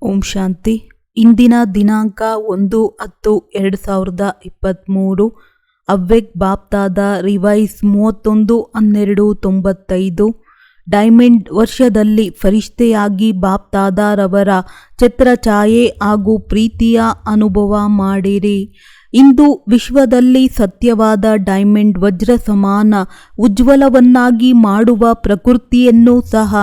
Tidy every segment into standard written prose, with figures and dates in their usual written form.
ಓಂ ಶಾಂತಿ. ಇಂದಿನ ದಿನಾಂಕ 1/10/2023. ಅವ್ಯಕ್ತ ಬಾಪ್ತಾದ ರಿವೈಸ್ 31/12/95. ಡೈಮಂಡ್ ವರ್ಷದಲ್ಲಿ ಫರಿಷ್ಠೆಯಾಗಿ ಬಾಪ್ತಾದರವರ ಛತ್ರಛಾಯೆ ಹಾಗೂ ಪ್ರೀತಿಯ ಅನುಭವ ಮಾಡಿರಿ. ಇಂದು ವಿಶ್ವದಲ್ಲಿ ಸತ್ಯವಾದ ಡೈಮಂಡ್ ವಜ್ರ ಸಮಾನ ಉಜ್ವಲವನ್ನಾಗಿ ಮಾಡುವ ಪ್ರಕೃತಿಯನ್ನು ಸಹ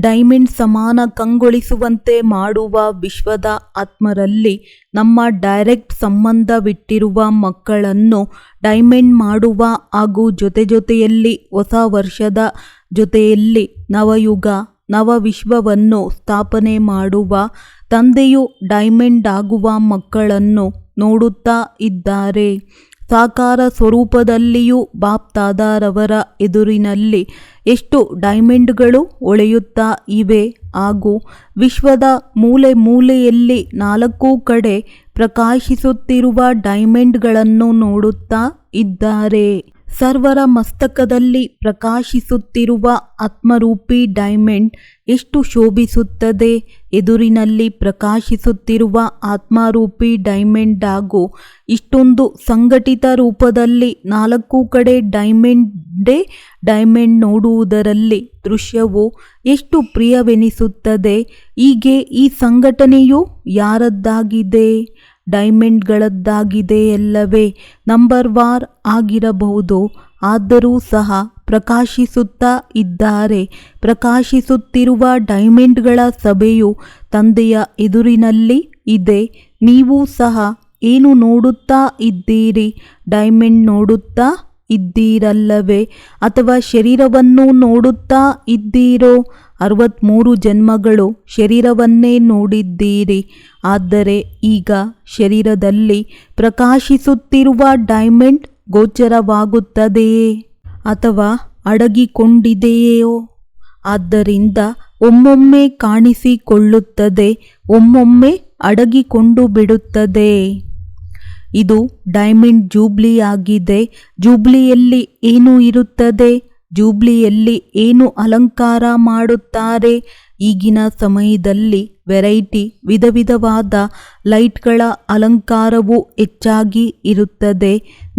ಡೈಮಂಡ್ ಸಮಾನ ಕಂಗೊಳಿಸುವಂತೆ ಮಾಡುವ ವಿಶ್ವದ ಆತ್ಮರಲ್ಲಿ ನಮ್ಮ ಡೈರೆಕ್ಟ್ ಸಂಬಂಧವಿಟ್ಟಿರುವ ಮಕ್ಕಳನ್ನು ಡೈಮಂಡ್ ಮಾಡುವ ಹಾಗೂ ಜೊತೆಯಲ್ಲಿ ಹೊಸ ವರ್ಷದ ಜೊತೆಯಲ್ಲಿ ನವಯುಗ ನವವಿಶ್ವವನ್ನು ಸ್ಥಾಪನೆ ಮಾಡುವ ತಂದೆಯು ಡೈಮಂಡ್ ಆಗುವ ಮಕ್ಕಳನ್ನು ನೋಡುತ್ತಾ ಇದ್ದಾರೆ. ಸಾಕಾರ ಸ್ವರೂಪದಲ್ಲಿಯೂ ಬಾಪ್ತಾದರವರ ಎದುರಿನಲ್ಲಿ ಎಷ್ಟು ಡೈಮಂಡ್ಗಳು ಹೊಳೆಯುತ್ತಾ ಇವೆ ಹಾಗೂ ವಿಶ್ವದ ಮೂಲೆ ಮೂಲೆಯಲ್ಲಿ 4 ಕಡೆ ಪ್ರಕಾಶಿಸುತ್ತಿರುವ ಡೈಮಂಡ್ಗಳನ್ನು ನೋಡುತ್ತಾ ಇದ್ದಾರೆ. ಸರ್ವರ ಮಸ್ತಕದಲ್ಲಿ ಪ್ರಕಾಶಿಸುತ್ತಿರುವ ಆತ್ಮರೂಪಿ ಡೈಮಂಡ್ ಎಷ್ಟು ಶೋಭಿಸುತ್ತದೆ. ಎದುರಿನಲ್ಲಿ ಪ್ರಕಾಶಿಸುತ್ತಿರುವ ಆತ್ಮರೂಪಿ ಡೈಮಂಡ್ ಹಾಗೂ ಇಷ್ಟೊಂದು ಸಂಘಟಿತ ರೂಪದಲ್ಲಿ 4 ಕಡೆ ಡೈಮಂಡ್ ನೋಡುವುದರಲ್ಲಿ ದೃಶ್ಯವು ಎಷ್ಟು ಪ್ರಿಯವೆನಿಸುತ್ತದೆ. ಹೀಗೆ ಈ ಸಂಘಟನೆಯು ಯಾರದ್ದಾಗಿದೆ? ಡೈಮಂಡ್ಗಳದ್ದಾಗಿದೆ ಅಲ್ಲವೇ? ನಂಬರ್ ವಾರ್ ಆಗಿರಬಹುದು, ಆದರೂ ಸಹ ಪ್ರಕಾಶಿಸುತ್ತಾ ಇದ್ದಾರೆ. ಪ್ರಕಾಶಿಸುತ್ತಿರುವ ಡೈಮಂಡ್ಗಳ ಸಭೆಯು ತಂದೆಯ ಎದುರಿನಲ್ಲಿ ಇದೆ. ನೀವು ಸಹ ಏನು ನೋಡುತ್ತಾ ಇದ್ದೀರಿ? ಡೈಮಂಡ್ ನೋಡುತ್ತಾ ಇದ್ದೀರಲ್ಲವೇ? ಅಥವಾ ಶರೀರವನ್ನು ನೋಡುತ್ತಾ ಇದ್ದೀರೋ? 63 ಜನ್ಮಗಳು ಶರೀರವನ್ನೇ ನೋಡಿದ್ದೀರಿ. ಆದರೆ ಈಗ ಶರೀರದಲ್ಲಿ ಪ್ರಕಾಶಿಸುತ್ತಿರುವ ಡೈಮಂಡ್ ಗೋಚರವಾಗುತ್ತದೆಯೇ ಅಥವಾ ಅಡಗಿಕೊಂಡಿದೆಯೋ? ಆದ್ದರಿಂದ ಒಮ್ಮೊಮ್ಮೆ ಕಾಣಿಸಿಕೊಳ್ಳುತ್ತದೆ, ಒಮ್ಮೊಮ್ಮೆ ಅಡಗಿಕೊಂಡು ಬಿಡುತ್ತದೆ. ಇದು ಡೈಮಂಡ್ ಜೂಬ್ಲಿ ಆಗಿದೆ. ಜೂಬ್ಲಿಯಲ್ಲಿ ಏನು ಇರುತ್ತದೆ? ಜೂಬ್ಲಿಯಲ್ಲಿ ಏನು ಅಲಂಕಾರ ಮಾಡುತ್ತಾರೆ? ಈಗಿನ ಸಮಯದಲ್ಲಿ ವೆರೈಟಿ ವಿಧವಾದ ಲೈಟ್ಗಳ ಅಲಂಕಾರವು ಹೆಚ್ಚಾಗಿ ಇರುತ್ತದೆ.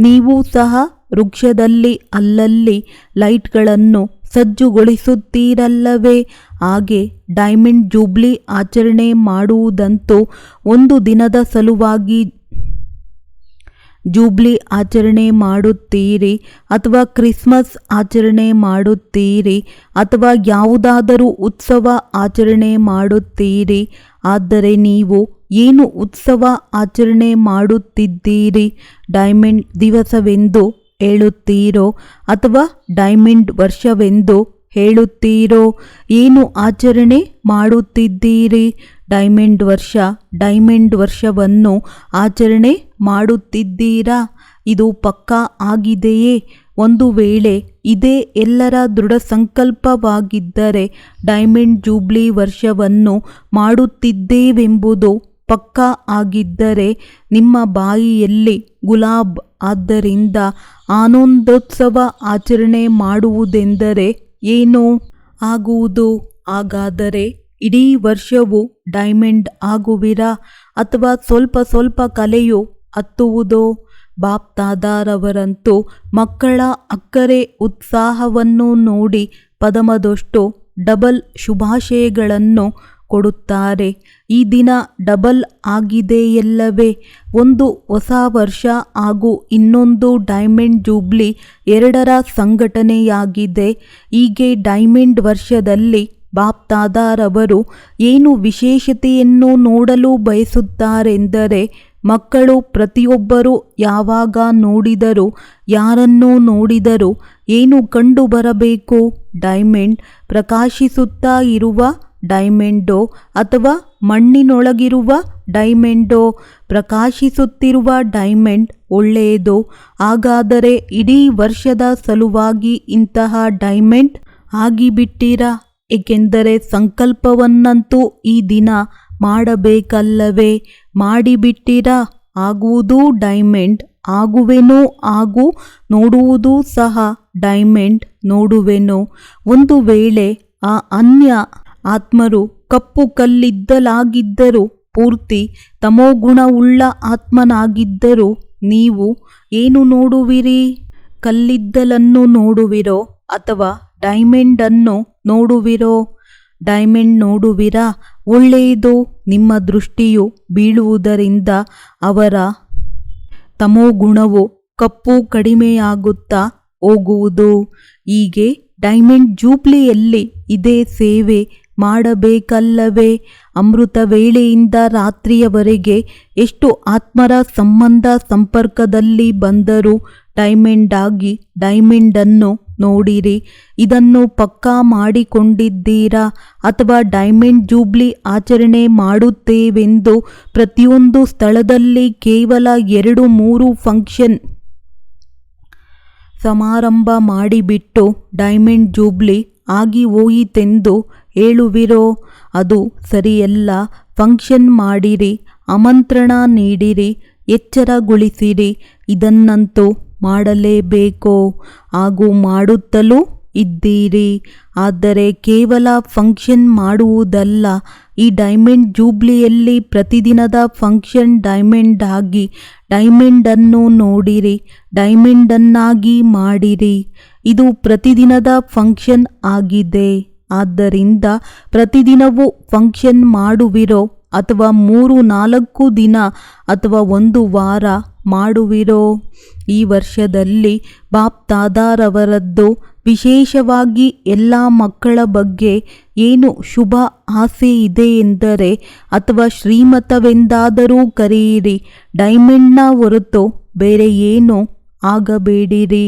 ನೀವು ಸಹ ವೃಕ್ಷದಲ್ಲಿ ಅಲ್ಲಲ್ಲಿ ಲೈಟ್ಗಳನ್ನು ಸಜ್ಜುಗೊಳಿಸುತ್ತೀರಲ್ಲವೇ? ಹಾಗೆ ಡೈಮಂಡ್ ಜೂಬ್ಲಿ ಆಚರಣೆ ಮಾಡುವುದಂತೂ ಒಂದು ದಿನದ ಸಲುವಾಗಿ ಜೂಬ್ಲಿ ಆಚರಣೆ ಮಾಡುತ್ತೀರಿ ಅಥವಾ ಕ್ರಿಸ್ಮಸ್ ಆಚರಣೆ ಮಾಡುತ್ತೀರಿ ಅಥವಾ ಯಾವುದಾದರೂ ಉತ್ಸವ ಆಚರಣೆ ಮಾಡುತ್ತೀರಿ. ಆದರೆ ನೀವು ಏನು ಉತ್ಸವ ಆಚರಣೆ ಮಾಡುತ್ತಿದ್ದೀರಿ? ಡೈಮಂಡ್ ದಿವಸವೆಂದು ಹೇಳುತ್ತೀರೋ ಅಥವಾ ಡೈಮಂಡ್ ವರ್ಷವೆಂದು ಹೇಳುತ್ತೀರೋ? ಏನು ಆಚರಣೆ ಮಾಡುತ್ತಿದ್ದೀರಿ? ಡೈಮಂಡ್ ವರ್ಷವನ್ನು ಆಚರಣೆ ಮಾಡುತ್ತಿದ್ದೀರಾ? ಇದು ಪಕ್ಕಾ ಆಗಿದೆಯೇ? ಒಂದು ವೇಳೆ ಇದೇ ಎಲ್ಲರ ದೃಢ ಸಂಕಲ್ಪವಾಗಿದ್ದರೆ ಡೈಮಂಡ್ ಜೂಬ್ಲಿ ವರ್ಷವನ್ನು ಮಾಡುತ್ತಿದ್ದೇವೆಂಬುದು ಪಕ್ಕಾ ಆಗಿದ್ದರೆ ನಿಮ್ಮ ಬಾಯಿಯಲ್ಲಿ ಗುಲಾಬ್. ಆದ್ದರಿಂದ ಆನಂದೋತ್ಸವ ಆಚರಣೆ ಮಾಡುವುದೆಂದರೆ ಏನು ಆಗುವುದು? ಹಾಗಾದರೆ ಇಡೀ ವರ್ಷವು ಡೈಮಂಡ್ ಆಗುವಿರಾ ಅಥವಾ ಸ್ವಲ್ಪ ಕಲೆಯು ಹತ್ತುವುದೋ? ಬಾಪ್ತಾದರವರಂತೂ ಮಕ್ಕಳ ಅಕ್ಕರೆ ಉತ್ಸಾಹವನ್ನು ನೋಡಿ ಪದಮದಷ್ಟು ಡಬಲ್ ಶುಭಾಶಯಗಳನ್ನು ಕೊಡುತ್ತಾರೆ. ಈ ದಿನ ಡಬಲ್ ಆಗಿದೆಯಲ್ಲವೇ? ಒಂದು ಹೊಸ ವರ್ಷ ಹಾಗೂ ಇನ್ನೊಂದು ಡೈಮಂಡ್ ಜೂಬ್ಲಿ ಎರಡರ ಸಂಘಟನೆಯಾಗಿದೆ. ಹೀಗೆ ಡೈಮಂಡ್ ವರ್ಷದಲ್ಲಿ ಬಾಪ್ತಾದರವರು ಏನು ವಿಶೇಷತೆಯನ್ನು ನೋಡಲು ಬಯಸುತ್ತಾರೆಂದರೆ ಮಕ್ಕಳು ಪ್ರತಿಯೊಬ್ಬರು ಯಾವಾಗ ನೋಡಿದರೂ ಯಾರನ್ನು ನೋಡಿದರೂ ಏನು ಕಂಡು ಬರಬೇಕು? ಡೈಮಂಡ್ ಪ್ರಕಾಶಿಸುತ್ತಾ ಇರುವ ಡೈಮಂಡೋ ಅಥವಾ ಮಣ್ಣಿನೊಳಗಿರುವ ಡೈಮಂಡೋ? ಪ್ರಕಾಶಿಸುತ್ತಿರುವ ಡೈಮಂಡ್ ಒಳ್ಳೆಯದು. ಹಾಗಾದರೆ ಇಡೀ ವರ್ಷದ ಸಲುವಾಗಿ ಇಂತಹ ಡೈಮಂಡ್ ಆಗಿಬಿಟ್ಟಿರಾ? ಏಕೆಂದರೆ ಸಂಕಲ್ಪವನ್ನಂತೂ ಈ ದಿನ ಮಾಡಬೇಕಲ್ಲವೇ? ಮಾಡಿಬಿಟ್ಟಿರಾ? ಆಗುವುದೂ ಡೈಮಂಡ್ ಆಗುವೆನೋ ಹಾಗೂ ನೋಡುವುದೂ ಸಹ ಡೈಮಂಡ್ ನೋಡುವೆನೋ? ಒಂದು ವೇಳೆ ಆ ಅನ್ಯ ಆತ್ಮರು ಕಪ್ಪು ಕಲ್ಲಿದ್ದಲಾಗಿದ್ದರೂ ಪೂರ್ತಿ ತಮೋಗುಣವುಳ್ಳ ಆತ್ಮನಾಗಿದ್ದರೂ ನೀವು ಏನು ನೋಡುವಿರಿ? ಕಲ್ಲಿದ್ದಲನ್ನು ನೋಡುವಿರೋ ಅಥವಾ ಡೈಮಂಡನ್ನು ನೋಡುವಿರೋ? ಡೈಮಂಡ್ ನೋಡುವಿರಾ? ಒಳ್ಳೆಯದು. ನಿಮ್ಮ ದೃಷ್ಟಿಯು ಬೀಳುವುದರಿಂದ ಅವರ ತಮೋಗುಣವು ಕಪ್ಪು ಕಡಿಮೆಯಾಗುತ್ತಾ ಹೋಗುವುದು. ಹೀಗೆ ಡೈಮಂಡ್ ಜೂಬ್ಲಿಯಲ್ಲಿ ಇದೇ ಸೇವೆ ಮಾಡಬೇಕಲ್ಲವೇ? ಅಮೃತ ವೇಳೆಯಿಂದ ರಾತ್ರಿಯವರೆಗೆ ಎಷ್ಟು ಆತ್ಮರ ಸಂಬಂಧ ಸಂಪರ್ಕದಲ್ಲಿ ಬಂದರೂ ಡೈಮಂಡ್ ಆಗಿ ಡೈಮಂಡನ್ನು ನೋಡಿರಿ. ಇದನ್ನು ಪಕ್ಕಾ ಮಾಡಿಕೊಂಡಿದ್ದೀರಾ? ಅಥವಾ ಡೈಮಂಡ್ ಜೂಬ್ಲಿ ಆಚರಣೆ ಮಾಡುತ್ತೇವೆಂದು ಪ್ರತಿಯೊಂದು ಸ್ಥಳದಲ್ಲಿ ಕೇವಲ 2-3 ಫಂಕ್ಷನ್ ಸಮಾರಂಭ ಮಾಡಿಬಿಟ್ಟು ಡೈಮಂಡ್ ಜೂಬ್ಲಿ ಆಗಿ ಹೋಯಿತೆಂದು ಹೇಳುವಿರೋ? ಅದು ಸರಿಯಲ್ಲ. ಫಂಕ್ಷನ್ ಮಾಡಿರಿ, ಆಮಂತ್ರಣ ನೀಡಿರಿ, ಎಚ್ಚರಗೊಳಿಸಿರಿ. ಇದನ್ನಂತೂ ಮಾಡಲೇಬೇಕು ಹಾಗೂ ಮಾಡುತ್ತಲೂ ಇದ್ದೀರಿ. ಆದರೆ ಕೇವಲ ಫಂಕ್ಷನ್ ಮಾಡುವುದಲ್ಲ, ಈ ಡೈಮಂಡ್ ಜೂಬ್ಲಿಯಲ್ಲಿ ಪ್ರತಿದಿನದ ಫಂಕ್ಷನ್ ಡೈಮಂಡ್ ಆಗಿ ಡೈಮಂಡನ್ನು ನೋಡಿರಿ, ಡೈಮಂಡನ್ನಾಗಿ ಮಾಡಿರಿ. ಇದು ಪ್ರತಿದಿನದ ಫಂಕ್ಷನ್ ಆಗಿದೆ. ಆದ್ದರಿಂದ ಪ್ರತಿದಿನವೂ ಫಂಕ್ಷನ್ ಮಾಡುವಿರೋ ಅಥವಾ 3-4 ದಿನ ಅಥವಾ 1 ವಾರ ಮಾಡುವಿರೋ? ಈ ವರ್ಷದಲ್ಲಿ ಬಾಪ್ ದಾದಾರವರದ್ದು ವಿಶೇಷವಾಗಿ ಎಲ್ಲ ಮಕ್ಕಳ ಬಗ್ಗೆ ಏನು ಶುಭ ಆಸೆ ಇದೆ ಎಂದರೆ, ಅಥವಾ ಶ್ರೀಮತವೆಂದಾದರೂ ಕರೆಯಿರಿ, ಡೈಮಂಡ್ನ ಹೊರತು ಬೇರೆ ಏನೂ ಆಗಬೇಡಿರಿ.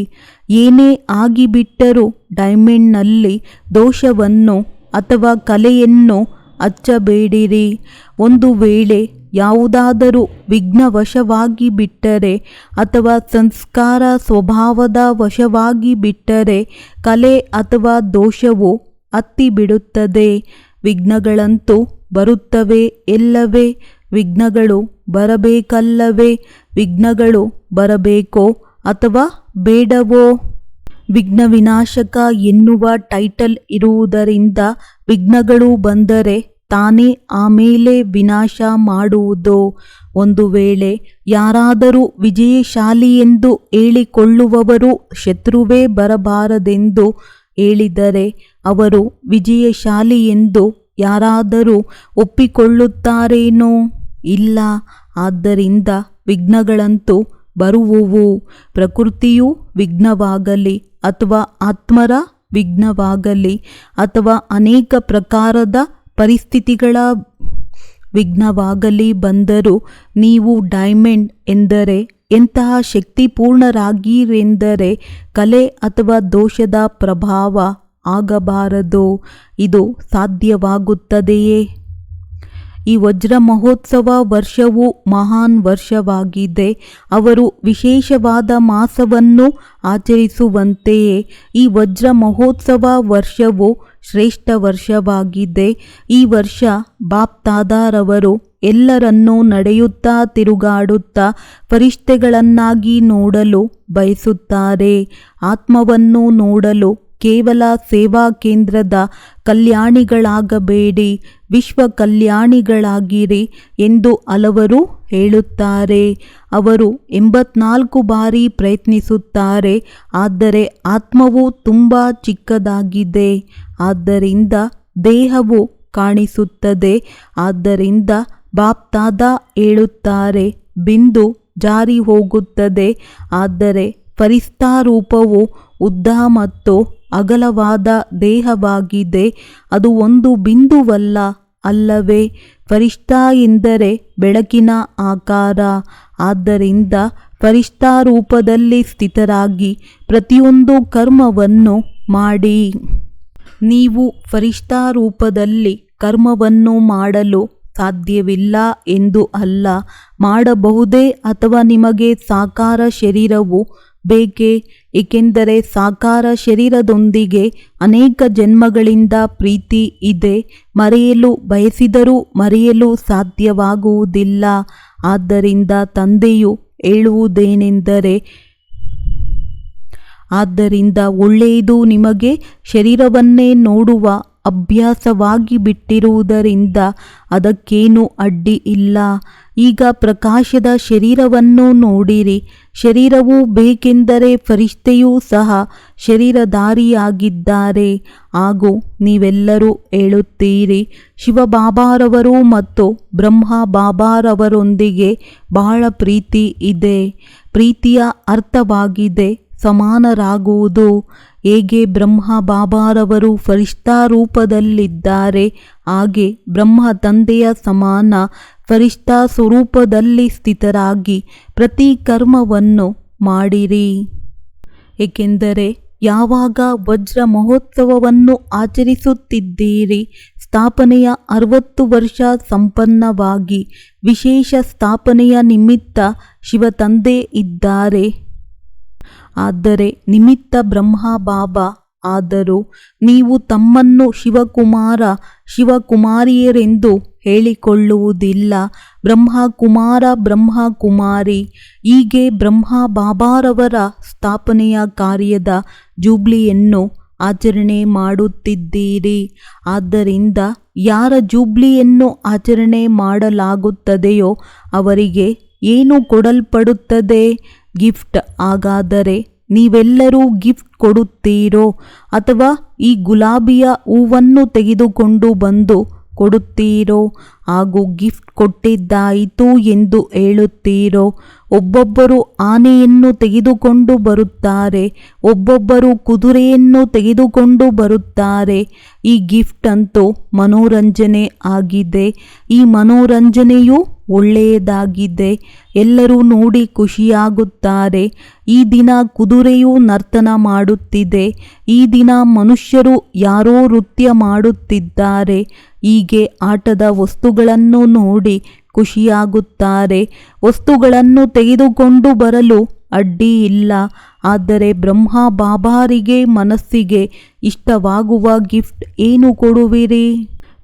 ಏನೇ ಆಗಿಬಿಟ್ಟರೂ ಡೈಮಂಡ್ನಲ್ಲಿ ದೋಷವನ್ನು ಅಥವಾ ಕಲೆಯನ್ನು ಹಚ್ಚಬೇಡಿರಿ. ಒಂದು ವೇಳೆ ಯಾವುದಾದರೂ ವಿಘ್ನವಶವಾಗಿ ಬಿಟ್ಟರೆ ಅಥವಾ ಸಂಸ್ಕಾರ ಸ್ವಭಾವದ ವಶವಾಗಿ ಬಿಟ್ಟರೆ ಕಲೆ ಅಥವಾ ದೋಷವು ಹತ್ತಿಬಿಡುತ್ತದೆ. ವಿಘ್ನಗಳಂತೂ ಬರುತ್ತವೆ ಎಲ್ಲವೇ? ವಿಘ್ನಗಳು ಬರಬೇಕಲ್ಲವೇ? ವಿಘ್ನಗಳು ಬರಬೇಕೋ ಅಥವಾ ಬೇಡವೋ? ವಿಘ್ನ ವಿನಾಶಕ ಎನ್ನುವ ಟೈಟಲ್ ಇರುವುದರಿಂದ ವಿಘ್ನಗಳು ಬಂದರೆ ತಾನೇ ಆಮೇಲೆ ವಿನಾಶ ಮಾಡುವುದು. ಒಂದು ವೇಳೆ ಯಾರಾದರೂ ವಿಜಯಶಾಲಿ ಎಂದು ಹೇಳಿಕೊಳ್ಳುವವರು ಶತ್ರುವೇ ಬರಬಾರದೆಂದು ಹೇಳಿದರೆ ಅವರು ವಿಜಯಶಾಲಿ ಎಂದು ಯಾರಾದರೂ ಒಪ್ಪಿಕೊಳ್ಳುತ್ತಾರೇನೋ? ಇಲ್ಲ. ಆದ್ದರಿಂದ ವಿಘ್ನಗಳಂತೂ ಬರುವುವು. ಪ್ರಕೃತಿಯು ವಿಘ್ನವಾಗಲಿ ಅಥವಾ ಆತ್ಮರ ವಿಘ್ನವಾಗಲಿ ಅಥವಾ ಅನೇಕ ಪ್ರಕಾರದ ಪರಿಸ್ಥಿತಿಗಳ ವಿಘ್ನವಾಗಲಿ ಬಂದರೂ ನೀವು ಡೈಮಂಡ್ ಎಂದರೆ ಎಂತಹ ಶಕ್ತಿಪೂರ್ಣರಾಗಿರೆಂದರೆ ಕಲೆ ಅಥವಾ ದೋಷದ ಪ್ರಭಾವ ಆಗಬಾರದು. ಇದು ಸಾಧ್ಯವಾಗುತ್ತದೆಯೇ? ಈ ವಜ್ರ ಮಹೋತ್ಸವ ವರ್ಷವು ಮಹಾನ್ ವರ್ಷವಾಗಿದೆ. ಅವರು ವಿಶೇಷವಾದ ಮಾಸವನ್ನು ಆಚರಿಸುವಂತೆಯೇ ಈ ವಜ್ರ ಮಹೋತ್ಸವ ವರ್ಷವು ಶ್ರೇಷ್ಠ ವರ್ಷವಾಗಿದೆ. ಈ ವರ್ಷ ಬಾಪ್ ದಾದಾರವರು ಎಲ್ಲರನ್ನೂ ನಡೆಯುತ್ತಾ ತಿರುಗಾಡುತ್ತಾ ಫರಿಷ್ಠೆಗಳನ್ನಾಗಿ ನೋಡಲು ಬಯಸುತ್ತಾರೆ. ಆತ್ಮವನ್ನು ನೋಡಲು ಕೇವಲ ಸೇವಾ ಕೇಂದ್ರದ ಕಲ್ಯಾಣಿಗಳಾಗಬೇಡಿ, ವಿಶ್ವ ಕಲ್ಯಾಣಿಗಳಾಗಿರಿ ಎಂದು ಹಲವರು ಹೇಳುತ್ತಾರೆ. ಅವರು 84 ಬಾರಿ ಪ್ರಯತ್ನಿಸುತ್ತಾರೆ. ಆದರೆ ಆತ್ಮವು ತುಂಬ ಚಿಕ್ಕದಾಗಿದೆ. ಆದ್ದರಿಂದ ದೇಹವು ಕಾಣಿಸುತ್ತದೆ. ಆದ್ದರಿಂದ ಬಾಪ್ ದಾದಾ ಹೇಳುತ್ತಾರೆ, ಬಿಂದು ಜಾರಿ ಹೋಗುತ್ತದೆ. ಆದರೆ ಫರಿಷ್ಠಾ ರೂಪವು ಉದ್ದ ಮತ್ತು ಅಗಲವಾದ ದೇಹವಾಗಿದೆ. ಅದು ಒಂದು ಬಿಂದುವಲ್ಲ, ಅಲ್ಲವೇ? ಫರಿಷ್ಠಾ ಎಂದರೆ ಬೆಳಕಿನ ಆಕಾರ. ಆದ್ದರಿಂದ ಫರಿಷ್ಠಾ ರೂಪದಲ್ಲಿ ಸ್ಥಿತರಾಗಿ ಪ್ರತಿಯೊಂದು ಕರ್ಮವನ್ನು ಮಾಡಿ. ನೀವು ಫರಿಷ್ಠಾ ರೂಪದಲ್ಲಿ ಕರ್ಮವನ್ನು ಮಾಡಲು ಸಾಧ್ಯವಿಲ್ಲ ಎಂದು ಅಲ್ಲ, ಮಾಡಬಹುದೇ? ಅಥವಾ ನಿಮಗೆ ಸಾಕಾರ ಶರೀರವು ಬೇಕೇ? ಏಕೆಂದರೆ ಸಾಕಾರ ಶರೀರದೊಂದಿಗೆ ಅನೇಕ ಜನ್ಮಗಳಿಂದ ಪ್ರೀತಿ ಇದೆ. ಮರೆಯಲು ಬಯಸಿದರೂ ಮರೆಯಲು ಸಾಧ್ಯವಾಗುವುದಿಲ್ಲ. ಆದ್ದರಿಂದ ತಂದೆಯು ಹೇಳುವುದೇನೆಂದರೆ, ಆದ್ದರಿಂದ ಒಳ್ಳೆಯದು, ನಿಮಗೆ ಶರೀರವನ್ನೇ ನೋಡುವ ಅಭ್ಯಾಸವಾಗಿ ಬಿಟ್ಟಿರುವುದರಿಂದ ಅದಕ್ಕೇನೂ ಅಡ್ಡಿ ಇಲ್ಲ. ಈಗ ಪ್ರಕಾಶದ ಶರೀರವನ್ನು ನೋಡಿರಿ. ಶರೀರವು ಬೇಕೆಂದರೆ ಫರಿಷ್ಠೆಯೂ ಸಹ ಶರೀರಧಾರಿಯಾಗಿದ್ದಾರೆ. ಹಾಗೂ ನೀವೆಲ್ಲರೂ ಹೇಳುತ್ತೀರಿ, ಶಿವಬಾಬಾರವರು ಮತ್ತು ಬ್ರಹ್ಮ ಬಾಬಾರವರೊಂದಿಗೆ ಬಹಳ ಪ್ರೀತಿ ಇದೆ. ಪ್ರೀತಿಯ ಅರ್ಥವಾಗಿದೆ ಸಮಾನರಾಗುವುದು. ಹೇಗೆ ಬ್ರಹ್ಮ ಬಾಬಾರವರು ಫರಿಷ್ಠಾ ರೂಪದಲ್ಲಿದ್ದಾರೆ, ಹಾಗೆ ಬ್ರಹ್ಮ ತಂದೆಯ ಸಮಾನ ಫರಿಷ್ಠಾ ಸ್ವರೂಪದಲ್ಲಿ ಸ್ಥಿತರಾಗಿ ಪ್ರತಿ ಕರ್ಮವನ್ನು ಮಾಡಿರಿ. ಏಕೆಂದರೆ ಯಾವಾಗ ವಜ್ರ ಮಹೋತ್ಸವವನ್ನು ಆಚರಿಸುತ್ತಿದ್ದೀರಿ, ಸ್ಥಾಪನೆಯ 60 ವರ್ಷ ಸಂಪನ್ನವಾಗಿ ವಿಶೇಷ ಸ್ಥಾಪನೆಯ ನಿಮಿತ್ತ ಶಿವತಂದೆ ಇದ್ದಾರೆ. ಆದರೆ ನಿಮಿತ್ತ ಬ್ರಹ್ಮ ಬಾಬಾ ಆದರೂ ನೀವು ತಮ್ಮನ್ನು ಶಿವಕುಮಾರ ಶಿವಕುಮಾರಿಯರೆಂದು ಹೇಳಿಕೊಳ್ಳುವುದಿಲ್ಲ. ಬ್ರಹ್ಮಕುಮಾರ ಬ್ರಹ್ಮಕುಮಾರಿ. ಹೀಗೆ ಬ್ರಹ್ಮ ಬಾಬಾರವರ ಸ್ಥಾಪನೆಯ ಕಾರ್ಯದ ಜೂಬ್ಲಿಯನ್ನು ಆಚರಣೆ ಮಾಡುತ್ತಿದ್ದೀರಿ. ಆದ್ದರಿಂದ ಯಾರ ಜೂಬ್ಲಿಯನ್ನು ಆಚರಣೆ ಮಾಡಲಾಗುತ್ತದೆಯೋ ಅವರಿಗೆ ಏನು ಕೊಡಲ್ಪಡುತ್ತದೆ? ಗಿಫ್ಟ್. ಹಾಗಾದರೆ ನೀವೆಲ್ಲರೂ ಗಿಫ್ಟ್ ಕೊಡುತ್ತೀರೋ ಅಥವಾ ಈ ಗುಲಾಬಿಯ ಹೂವನ್ನು ತೆಗೆದುಕೊಂಡು ಬಂದು ಕೊಡುತ್ತೀರೋ ಹಾಗೂ ಗಿಫ್ಟ್ ಕೊಟ್ಟಿದ್ದಾಯಿತು ಎಂದು ಹೇಳುತ್ತೀರೋ? ಒಬ್ಬೊಬ್ಬರು ಆನೆಯನ್ನು ತೆಗೆದುಕೊಂಡು ಬರುತ್ತಾರೆ, ಒಬ್ಬೊಬ್ಬರು ಕುದುರೆಯನ್ನು ತೆಗೆದುಕೊಂಡು ಬರುತ್ತಾರೆ. ಈ ಗಿಫ್ಟ್ ಅಂತೂ ಮನೋರಂಜನೆ ಆಗಿದೆ. ಈ ಮನೋರಂಜನೆಯು ಒಳ್ಳೆಯದಾಗಿದೆ. ಎಲ್ಲರೂ ನೋಡಿ ಖುಷಿಯಾಗುತ್ತಾರೆ. ಈ ದಿನ ಕುದುರೆಯು ನರ್ತನ ಮಾಡುತ್ತಿದೆ, ಈ ದಿನ ಮನುಷ್ಯರು ಯಾರೋ ನೃತ್ಯ ಮಾಡುತ್ತಿದ್ದಾರೆ. ಹೀಗೆ ಆಟದ ವಸ್ತುಗಳನ್ನು ನೋಡಿ ಖುಷಿಯಾಗುತ್ತಾರೆ. ವಸ್ತುಗಳನ್ನು ತೆಗೆದುಕೊಂಡು ಬರಲು ಅಡ್ಡಿ ಇಲ್ಲ. ಆದರೆ ಬ್ರಹ್ಮ ಬಾಬಾರಿಗೆ ಮನಸ್ಸಿಗೆ ಇಷ್ಟವಾಗುವ ಗಿಫ್ಟ್ ಏನು ಕೊಡುವಿರಿ?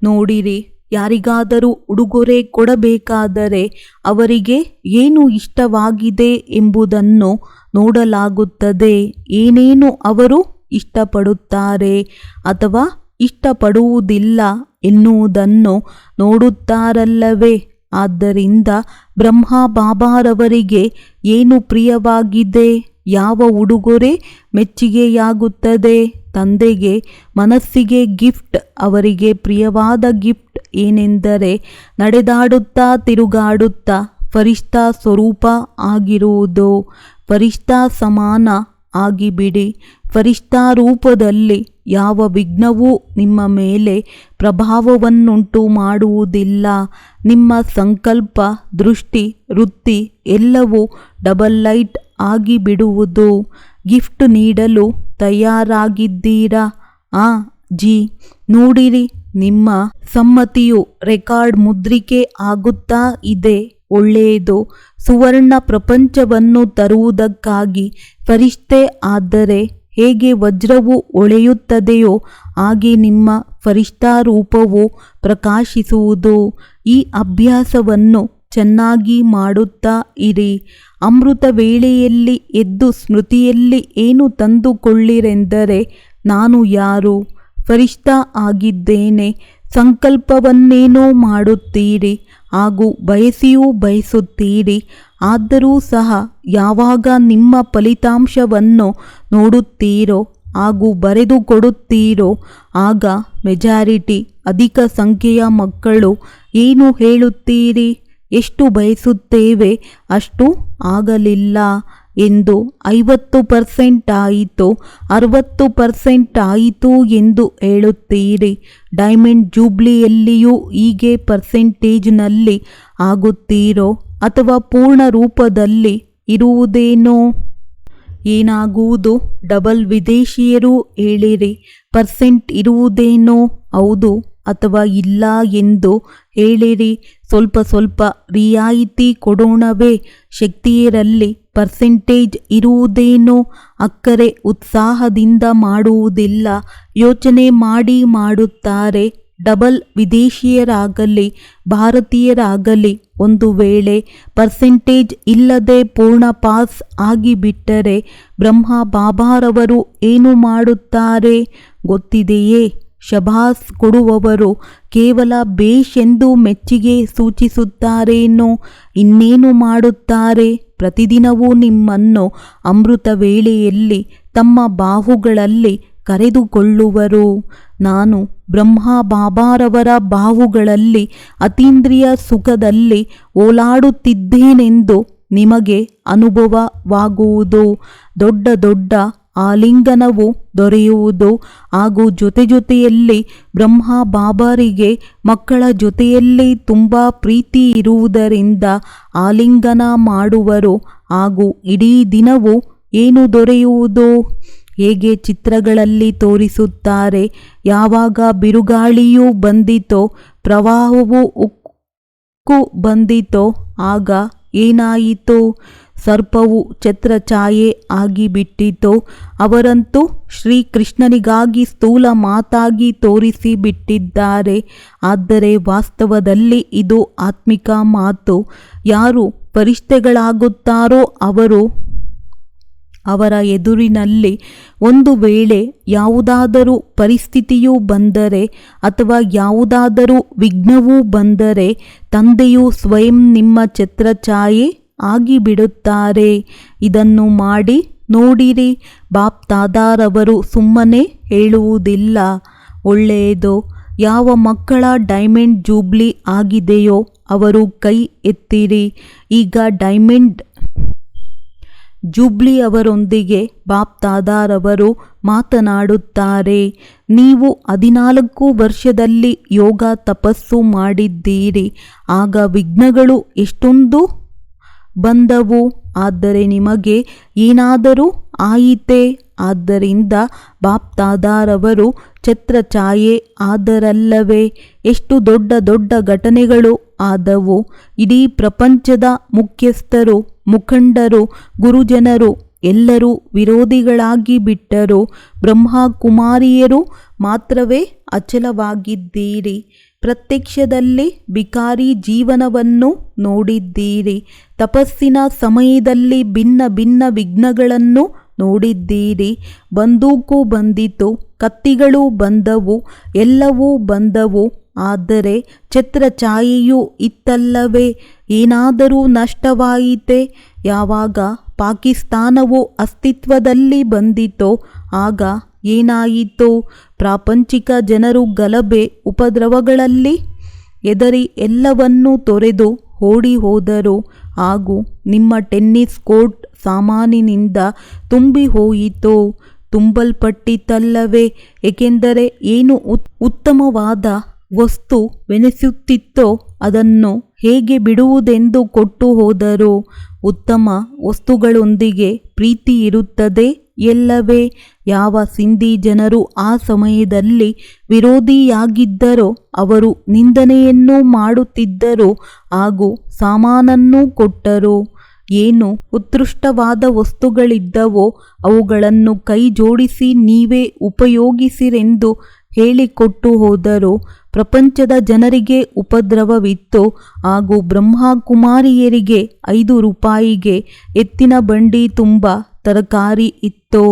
ನೋಡಿರಿ, ಯಾರಿಗಾದರೂ ಉಡುಗೊರೆ ಕೊಡಬೇಕಾದರೆ ಅವರಿಗೆ ಏನು ಇಷ್ಟವಾಗಿದೆ ಎಂಬುದನ್ನು ನೋಡಲಾಗುತ್ತದೆ. ಏನೇನು ಅವರು ಇಷ್ಟಪಡುತ್ತಾರೆ ಅಥವಾ ಇಷ್ಟಪಡುವುದಿಲ್ಲ ಎನ್ನುವುದನ್ನು ನೋಡುತ್ತಾರಲ್ಲವೇ? ಆದ್ದರಿಂದ ಬ್ರಹ್ಮ ಬಾಬಾರವರಿಗೆ ಏನು ಪ್ರಿಯವಾಗಿದೆ? ಯಾವ ಉಡುಗೊರೆ ಮೆಚ್ಚುಗೆಯಾಗುತ್ತದೆ? ತಂದೆಗೆ ಮನಸ್ಸಿಗೆ ಗಿಫ್ಟ್. ಅವರಿಗೆ ಪ್ರಿಯವಾದ ಗಿಫ್ಟ್ ಏನೆಂದರೆ ನಡೆದಾಡುತ್ತಾ ತಿರುಗಾಡುತ್ತಾ ಫರಿಷ್ಠಾ ಸ್ವರೂಪ ಆಗಿರುವುದು. ಫರಿಷ್ಠಾ ಸಮಾನ ಆಗಿಬಿಡಿ. ಫರಿಷ್ಠಾ ರೂಪದಲ್ಲಿ ಯಾವ ವಿಘ್ನವೂ ನಿಮ್ಮ ಮೇಲೆ ಪ್ರಭಾವವನ್ನುಂಟು ಮಾಡುವುದಿಲ್ಲ. ನಿಮ್ಮ ಸಂಕಲ್ಪ, ದೃಷ್ಟಿ, ವೃತ್ತಿ ಎಲ್ಲವೂ ಡಬಲ್ ಲೈಟ್ ಆಗಿಬಿಡುವುದು. ಗಿಫ್ಟ್ ನೀಡಲು ತಯಾರಾಗಿದ್ದೀರಾ? ಜಿ. ನೋಡಿರಿ, ನಿಮ್ಮ ಸಮ್ಮತಿಯು ರೆಕಾರ್ಡ್ ಮುದ್ರಿಕೆ ಆಗುತ್ತಾ ಇದೆ. ಒಳ್ಳೆಯದು. ಸುವರ್ಣ ಪ್ರಪಂಚವನ್ನು ತರುವುದಕ್ಕಾಗಿ ಫರಿಷ್ಠೆ ಆದರೆ ಹೇಗೆ ವಜ್ರವು ಹೊಳೆಯುತ್ತದೆಯೋ ಹಾಗೆ ನಿಮ್ಮ ಫರಿಷ್ಠಾ ರೂಪವು ಪ್ರಕಾಶಿಸುವುದು. ಈ ಅಭ್ಯಾಸವನ್ನು ಚೆನ್ನಾಗಿ ಮಾಡುತ್ತಾ ಇರಿ. ಅಮೃತ ವೇಳೆಯಲ್ಲಿ ಎದ್ದು ಸ್ಮೃತಿಯಲ್ಲಿ ಏನು ತಂದುಕೊಳ್ಳಿರೆಂದರೆ, ನಾನು ಯಾರು? ಫರಿಷ್ಠಾ ಆಗಿದ್ದೇನೆ. ಸಂಕಲ್ಪವನ್ನೇನೋ ಮಾಡುತ್ತೀರಿ ಹಾಗೂ ಬಯಸಿಯೂ ಬಯಸುತ್ತೀರಿ. ಆದರೂ ಸಹ ಯಾವಾಗ ನಿಮ್ಮ ಫಲಿತಾಂಶವನ್ನು ನೋಡುತ್ತೀರೋ ಹಾಗೂ ಬರೆದು ಕೊಡುತ್ತೀರೋ ಆಗ ಮೆಜಾರಿಟಿ ಅಧಿಕ ಸಂಖ್ಯೆಯ ಮಕ್ಕಳು ಏನು ಹೇಳುತ್ತೀರಿ? ಎಷ್ಟು ಬಯಸುತ್ತೇವೆ ಅಷ್ಟು ಆಗಲಿಲ್ಲ ಎಂದು 50% ಆಯಿತು, 60% ಆಯಿತು ಎಂದು ಹೇಳುತ್ತೀರಿ. ಡೈಮಂಡ್ ಜೂಬ್ಲಿಯಲ್ಲಿಯೂ ಹೀಗೆ ಪರ್ಸೆಂಟೇಜ್ನಲ್ಲಿ ಆಗುತ್ತೀರೋ ಅಥವಾ ಪೂರ್ಣ ರೂಪದಲ್ಲಿ ಇರುವುದೇನೋ? ಏನಾಗುವುದು? ಡಬಲ್ ವಿದೇಶಿಯರು ಹೇಳಿರಿ. ಪರ್ಸೆಂಟ್ ಇರುವುದೇನೋ? ಹೌದು ಅಥವಾ ಇಲ್ಲ ಎಂದು ಹೇಳಿರಿ. ಸ್ವಲ್ಪ ಸ್ವಲ್ಪ ರಿಯಾಯಿತಿ ಕೊಡೋಣವೇ? ಶಕ್ತಿಯರಲ್ಲಿ ಪರ್ಸೆಂಟೇಜ್ ಇರುವುದೇನೋ? ಅಕ್ಕರೆ ಉತ್ಸಾಹದಿಂದ ಮಾಡುವುದಿಲ್ಲ, ಯೋಚನೆ ಮಾಡಿ ಮಾಡುತ್ತಾರೆ. ಡಬಲ್ ವಿದೇಶಿಯರಾಗಲಿ ಭಾರತೀಯರಾಗಲಿ ಒಂದು ವೇಳೆ ಪರ್ಸೆಂಟೇಜ್ ಇಲ್ಲದೆ ಪೂರ್ಣ ಪಾಸ್ ಆಗಿಬಿಟ್ಟರೆ ಬ್ರಹ್ಮ ಬಾಬಾರವರು ಏನು ಮಾಡುತ್ತಾರೆ ಗೊತ್ತಿದೆಯೇ? ಶಭಾಸ್ ಕೊಡುವವರು ಕೇವಲ ಬೇಷ್ ಎಂದು ಮೆಚ್ಚುಗೆ ಸೂಚಿಸುತ್ತಾರೇನೋ ಇನ್ನೇನು ಮಾಡುತ್ತಾರೆ? ಪ್ರತಿದಿನವೂ ನಿಮ್ಮನ್ನು ಅಮೃತ ವೇಳೆಯಲ್ಲಿ ತಮ್ಮ ಬಾಹುಗಳಲ್ಲಿ ಕರೆದುಕೊಳ್ಳುವರು. ನಾನು ಬ್ರಹ್ಮ ಬಾಬಾರವರ ಬಾಹುಗಳಲ್ಲಿ ಅತೀಂದ್ರಿಯ ಸುಖದಲ್ಲಿ ಓಲಾಡುತ್ತಿದ್ದೇನೆಂದು ನಿಮಗೆ ಅನುಭವವಾಗುವುದು. ದೊಡ್ಡ ದೊಡ್ಡ ಆಲಿಂಗನವು ದೊರೆಯುವುದು ಹಾಗೂ ಜೊತೆಯಲ್ಲಿ ಬ್ರಹ್ಮ ಬಾಬಾರಿಗೆ ಮಕ್ಕಳ ಜೊತೆಯಲ್ಲಿ ತುಂಬ ಪ್ರೀತಿ ಇರುವುದರಿಂದ ಆಲಿಂಗನ ಮಾಡುವರು ಹಾಗೂ ಇಡೀ ದಿನವೂ ಏನು ದೊರೆಯುವುದು? ಹೇಗೆ ಚಿತ್ರಗಳಲ್ಲಿ ತೋರಿಸುತ್ತಾರೆ, ಯಾವಾಗ ಬಿರುಗಾಳಿಯೂ ಬಂದಿತೋ, ಪ್ರವಾಹವು ಉಕ್ಕು ಬಂದಿತೋ ಆಗ ಏನಾಯಿತು? ಸರ್ಪವು ಛತ್ರಛಾಯೆ ಆಗಿಬಿಟ್ಟಿತು. ಅವರಂತೂ ಶ್ರೀಕೃಷ್ಣನಿಗಾಗಿ ಸ್ಥೂಲ ಮಾತಾಗಿ ತೋರಿಸಿಬಿಟ್ಟಿದ್ದಾರೆ. ಆದರೆ ವಾಸ್ತವದಲ್ಲಿ ಇದು ಆತ್ಮಿಕ ಮಾತು. ಯಾರು ಫರಿಷ್ಠೆಗಳಾಗುತ್ತಾರೋ ಅವರ ಎದುರಿನಲ್ಲಿ ಒಂದು ವೇಳೆ ಯಾವುದಾದರೂ ಪರಿಸ್ಥಿತಿಯು ಬಂದರೆ ಅಥವಾ ಯಾವುದಾದರೂ ವಿಘ್ನವೂ ಬಂದರೆ ತಂದೆಯು ಸ್ವಯಂ ನಿಮ್ಮ ಛತ್ರಛಾಯೆ ಆಗಿಬಿಡುತ್ತಾರೆ. ಇದನ್ನು ಮಾಡಿ ನೋಡಿರಿ. ಬಾಪ್ ದಾದಾರವರು ಸುಮ್ಮನೆ ಹೇಳುವುದಿಲ್ಲ. ಒಳ್ಳೆಯದು. ಯಾವ ಮಕ್ಕಳ ಡೈಮಂಡ್ ಜೂಬ್ಲಿ ಆಗಿದೆಯೋ ಅವರು ಕೈ ಎತ್ತಿರಿ. ಈಗ ಡೈಮಂಡ್ ಜೂಬ್ಲಿ ಅವರೊಂದಿಗೆ ಬಾಪ್ ದಾದಾರವರು ಮಾತನಾಡುತ್ತಾರೆ. ನೀವು 14 ವರ್ಷದಲ್ಲಿ ಯೋಗ ತಪಸ್ಸು ಮಾಡಿದ್ದೀರಿ. ಆಗ ವಿಘ್ನಗಳು ಎಷ್ಟೊಂದು ಬಂದವು. ಆದರೆ ನಿಮಗೆ ಏನಾದರೂ ಆಯಿತೇ? ಆದ್ದರಿಂದ ಬಾಪ್ ದಾದಾರವರು ಛತ್ರಛಾಯೆ ಆದರಲ್ಲವೇ? ಎಷ್ಟು ದೊಡ್ಡ ದೊಡ್ಡ ಘಟನೆಗಳು ಆದವು. ಇಡೀ ಪ್ರಪಂಚದ ಮುಖ್ಯಸ್ಥರು, ಮುಖಂಡರು, ಗುರುಜನರು ಎಲ್ಲರೂ ವಿರೋಧಿಗಳಾಗಿ ಬಿಟ್ಟರು. ಬ್ರಹ್ಮ ಕುಮಾರಿಯರು ಮಾತ್ರವೇ ಅಚಲವಾಗಿದ್ದೀರಿ. ಪ್ರತ್ಯಕ್ಷದಲ್ಲಿ ಬಿಕಾರಿ ಜೀವನವನ್ನು ನೋಡಿದ್ದೀರಿ. ತಪಸ್ಸಿನ ಸಮಯದಲ್ಲಿ ಭಿನ್ನ ಭಿನ್ನ ವಿಘ್ನಗಳನ್ನು ನೋಡಿದ್ದೀರಿ. ಬಂದೂಕು ಬಂದಿತು, ಕತ್ತಿಗಳು ಬಂದವು, ಎಲ್ಲವೂ ಬಂದವು. ಆದರೆ ಛತ್ರಛಾಯೆಯೂ ಇತ್ತಲ್ಲವೇ? ಏನಾದರೂ ನಷ್ಟವಾಯಿತೇ? ಯಾವಾಗ ಪಾಕಿಸ್ತಾನವು ಅಸ್ತಿತ್ವದಲ್ಲಿ ಬಂದಿತೋ ಆಗ ಏನಾಯಿತು? ಪ್ರಾಪಂಚಿಕ ಜನರು ಗಲಭೆ ಉಪದ್ರವಗಳಲ್ಲಿ ಹೆದರಿ ಎಲ್ಲವನ್ನೂ ತೊರೆದು ಓಡಿ ಹೋದರು ಹಾಗೂ ನಿಮ್ಮ ಟೆನ್ನಿಸ್ ಕೋರ್ಟ್ ಸಾಮಾನಿನಿಂದ ತುಂಬಿ ಹೋಯಿತು. ತುಂಬಲ್ಪಟ್ಟಿತಲ್ಲವೇ? ಏಕೆಂದರೆ ಏನು ಉತ್ತಮವಾದ ವಸ್ತುವೆನಿಸುತ್ತಿತ್ತೋ ಅದನ್ನು ಹೇಗೆ ಬಿಡುವುದೆಂದು ಕೊಟ್ಟು ಹೋದರು. ಉತ್ತಮ ವಸ್ತುಗಳೊಂದಿಗೆ ಪ್ರೀತಿ ಇರುತ್ತದೆ ಎಲ್ಲವೇ? ಯಾವ ಸಿಂಧಿ ಜನರು ಆ ಸಮಯದಲ್ಲಿ ವಿರೋಧಿಯಾಗಿದ್ದರೋ ಅವರು ನಿಂದನೆಯನ್ನು ಮಾಡುತ್ತಿದ್ದರು ಹಾಗೂ ಸಾಮಾನನ್ನು ಕೊಟ್ಟರು. ಏನು ಉತ್ಕೃಷ್ಟವಾದ ವಸ್ತುಗಳಿದ್ದವೋ ಅವುಗಳನ್ನು ಕೈ ಜೋಡಿಸಿ ನೀವೇ ಉಪಯೋಗಿಸಿರೆಂದು ಹೇಳಿಕೊಟ್ಟು ಹೋದರು. ಪ್ರಪಂಚದ ಜನರಿಗೆ ಉಪದ್ರವವಿತ್ತು ಹಾಗೂ ಬ್ರಹ್ಮಕುಮಾರಿಯರಿಗೆ 5 ರೂಪಾಯಿಗೆ ಎತ್ತಿನ ಬಂಡಿ ತುಂಬ ತರಕಾರಿ ಇತ್ತು.